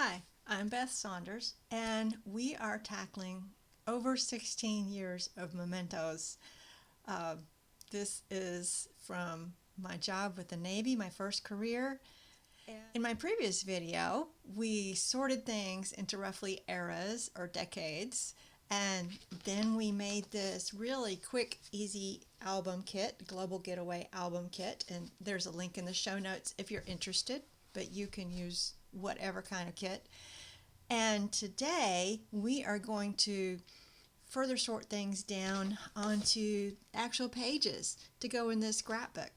Hi, I'm Beth Saunders, and we are tackling over 16 years of mementos. Uh, this is from my job with the Navy, my first career. In my previous video, we sorted things into roughly eras or decades, and then we made this really quick, easy album kit, Global Getaway album kit, and there's a link in the show notes if you're interested, but you can use whatever kind of kit. And today we are going to further sort things down onto actual pages to go in this scrapbook.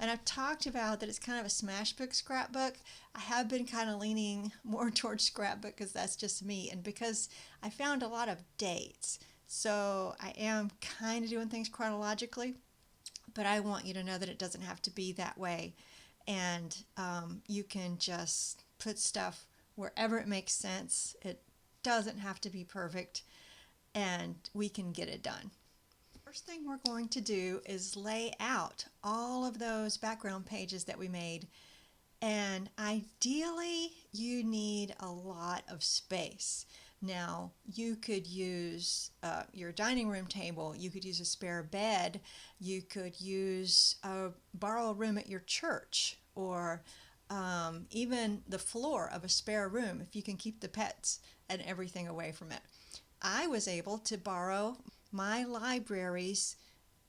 And I've talked about that it's kind of a smash book scrapbook. I have been kind of leaning more towards scrapbook because that's just me, and because I found a lot of dates. So I am kind of doing things chronologically, but I want you to know that it doesn't have to be that way. And you can just put stuff wherever it makes sense. It doesn't have to be perfect, and we can get it done. First thing we're going to do is lay out all of those background pages that we made, and ideally you need a lot of space. Now, you could use your dining room table, you could use a spare bed, you could borrow a room at your church, or even the floor of a spare room if you can keep the pets and everything away from it. I was able to borrow my library's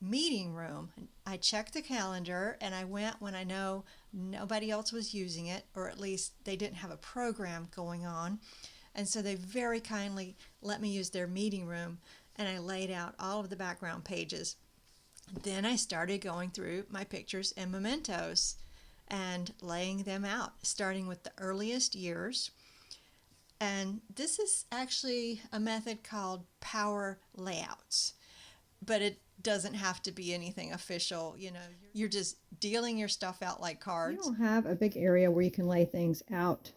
meeting room. I checked the calendar and I went when I know nobody else was using it, or at least they didn't have a program going on. And so they very kindly let me use their meeting room, and I laid out all of the background pages. Then I started going through my pictures and mementos and laying them out, starting with the earliest years. And this is actually a method called power layouts, but it doesn't have to be anything official. You're just dealing your stuff out like cards. You don't have a big area where you can lay things out.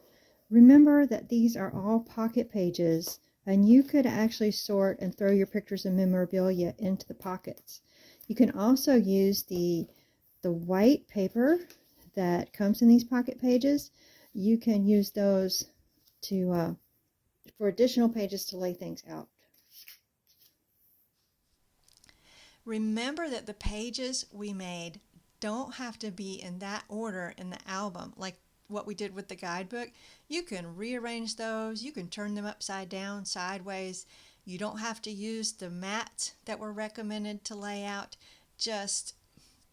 Remember that these are all pocket pages, and you could actually sort and throw your pictures and memorabilia into the pockets. You can also use the white paper that comes in these pocket pages. You can use those to for additional pages to lay things out. Remember that the pages we made don't have to be in that order in the album, like what we did with the guidebook. You can rearrange those, you can turn them upside down, sideways. You don't have to use the mat that were recommended to lay out. Just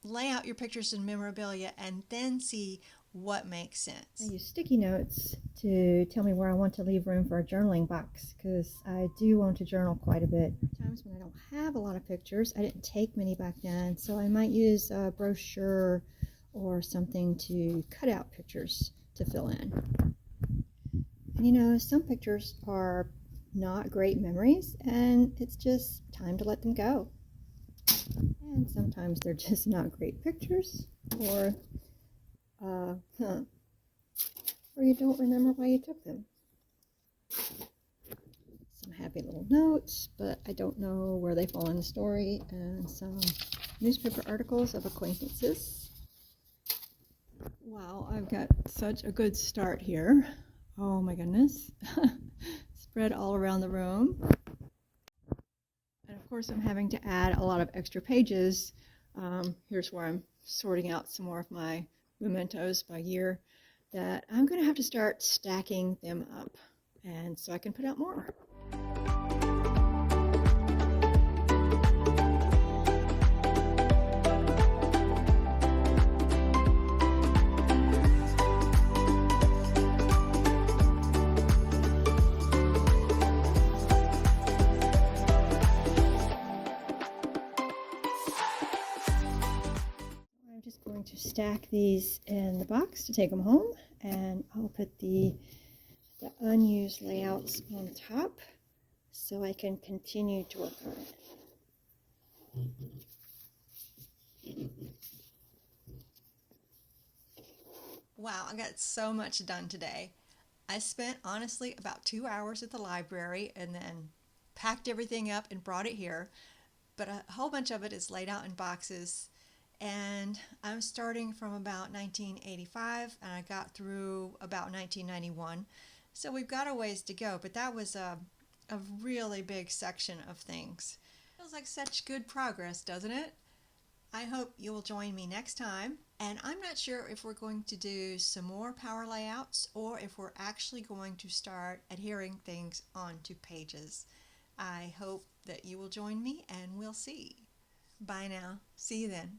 lay out your pictures and memorabilia and then see what makes sense. I use sticky notes to tell me where I want to leave room for a journaling box, because I do want to journal quite a bit. Times when I don't have a lot of pictures, I didn't take many back then, so I might use a brochure or something to cut out pictures to fill in. And some pictures are not great memories, and it's just time to let them go. And sometimes they're just not great pictures, or you don't remember why you took them. Some happy little notes, but I don't know where they fall in the story, and some newspaper articles of acquaintances. Wow, I've got such a good start here. Oh my goodness. Spread all around the room. And of course I'm having to add a lot of extra pages. Here's where I'm sorting out some more of my mementos by year that I'm going to have to start stacking them up, and so I can put out more. Going to stack these in the box to take them home, and I'll put the unused layouts on top so I can continue to work on it. Wow, I got so much done today. I spent honestly about 2 hours at the library and then packed everything up and brought it here, but a whole bunch of it is laid out in boxes. And I'm starting from about 1985, and I got through about 1991. So we've got a ways to go, but that was a really big section of things. Feels like such good progress, doesn't it? I hope you will join me next time. And I'm not sure if we're going to do some more power layouts or if we're actually going to start adhering things onto pages. I hope that you will join me and we'll see. Bye now. See you then.